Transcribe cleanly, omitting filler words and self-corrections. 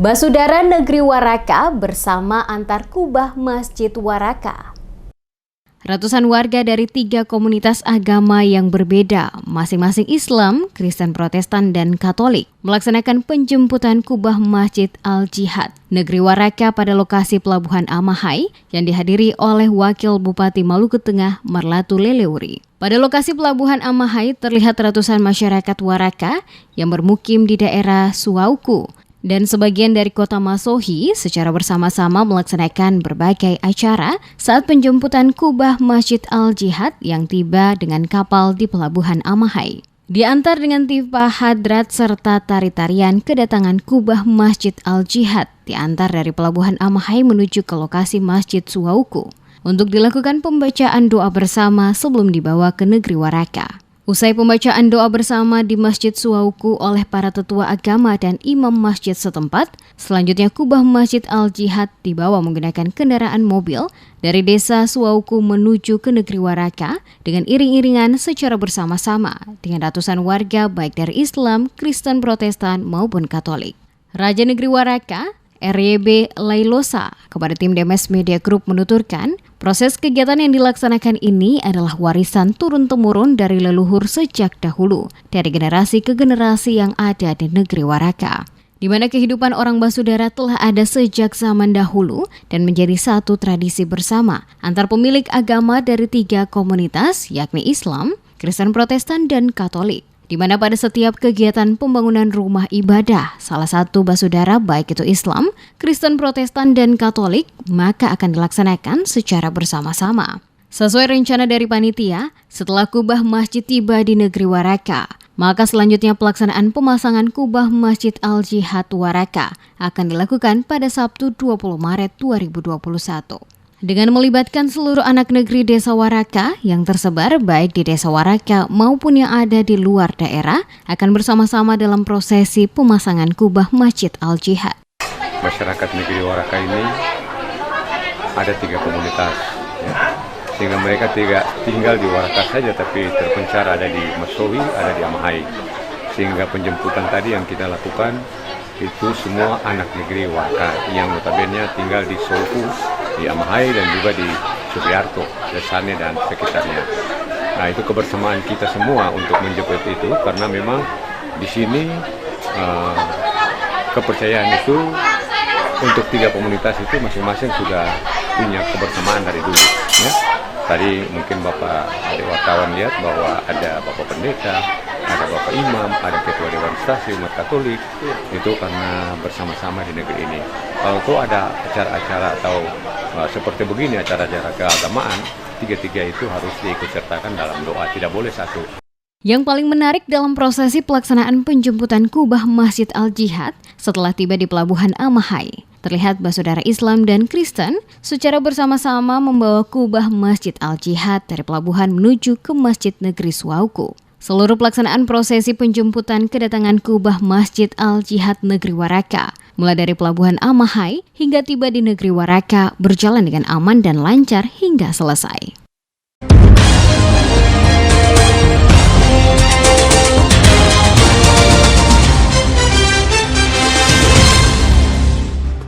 Basudara Negeri Waraka bersama antar kubah Masjid Waraka. Ratusan warga dari 3 komunitas agama yang berbeda, masing-masing Islam, Kristen Protestan, dan Katolik, melaksanakan penjemputan kubah Masjid Al-Jihad Negeri Waraka pada lokasi Pelabuhan Amahai yang dihadiri oleh Wakil Bupati Maluku Tengah Marlatu Leleuri. Pada lokasi Pelabuhan Amahai terlihat ratusan masyarakat Waraka yang bermukim di daerah Suauku dan sebagian dari kota Masohi secara bersama-sama melaksanakan berbagai acara saat penjemputan kubah Masjid Al-Jihad yang tiba dengan kapal di Pelabuhan Amahai. Diantar dengan tifa hadrat serta tari-tarian kedatangan kubah Masjid Al-Jihad diantar dari Pelabuhan Amahai menuju ke lokasi Masjid Suauku untuk dilakukan pembacaan doa bersama sebelum dibawa ke Negeri Waraka. Usai pembacaan doa bersama di Masjid Suauku oleh para tetua agama dan imam masjid setempat, selanjutnya kubah Masjid Al-Jihad dibawa menggunakan kendaraan mobil dari desa Suauku menuju ke Negeri Waraka dengan iring-iringan secara bersama-sama dengan ratusan warga baik dari Islam, Kristen Protestan maupun Katolik. Raja Negeri Waraka, RYB Lailosa, kepada tim Demes Media Group menuturkan, proses kegiatan yang dilaksanakan ini adalah warisan turun-temurun dari leluhur sejak dahulu, dari generasi ke generasi yang ada di Negeri Waraka, di mana kehidupan orang Basudara telah ada sejak zaman dahulu dan menjadi satu tradisi bersama antar pemilik agama dari 3 komunitas, yakni Islam, Kristen Protestan, dan Katolik, di mana pada setiap kegiatan pembangunan rumah ibadah, salah satu Basudara baik itu Islam, Kristen Protestan, dan Katolik, maka akan dilaksanakan secara bersama-sama. Sesuai rencana dari panitia, setelah kubah masjid tiba di Negeri Waraka, maka selanjutnya pelaksanaan pemasangan kubah Masjid Al-Jihad Waraka akan dilakukan pada Sabtu 20 Maret 2021. Dengan melibatkan seluruh anak negeri Desa Waraka yang tersebar baik di Desa Waraka maupun yang ada di luar daerah akan bersama-sama dalam prosesi pemasangan kubah Masjid Al-Jihad. Masyarakat negeri Waraka ini ada 3 komunitas, ya. Sehingga mereka tidak tinggal di Waraka saja tapi terpencar ada di Masohi, ada di Amahai. Sehingga penjemputan tadi yang kita lakukan itu semua anak negeri Waraka yang notabene tinggal di Suauku, di Amahai, dan juga di Sugiarto, desanya dan sekitarnya. Nah, itu kebersamaan kita semua untuk menjemput itu karena memang di sini kepercayaan itu untuk 3 komunitas itu masing-masing sudah punya kebersamaan dari dulu. Ya. Tadi mungkin Bapak adik wartawan lihat bahwa ada Bapak Pendeta, ada Bapak Imam, ada Ketua Dewan Stasi Umat Katolik, itu karena bersama-sama di negeri ini. Kalau itu ada acara-acara atau seperti begini acara-acara keagamaan, 3-3 itu harus diikutsertakan dalam doa, tidak boleh satu. Yang paling menarik dalam prosesi pelaksanaan penjemputan kubah Masjid Al-Jihad setelah tiba di Pelabuhan Amahai, terlihat Basudara Islam dan Kristen secara bersama-sama membawa kubah Masjid Al-Jihad dari pelabuhan menuju ke Masjid Negeri Suauku. Seluruh pelaksanaan prosesi penjemputan kedatangan kubah Masjid Al-Jihad Negeri Waraka, mulai dari Pelabuhan Amahai hingga tiba di Negeri Waraka, berjalan dengan aman dan lancar hingga selesai.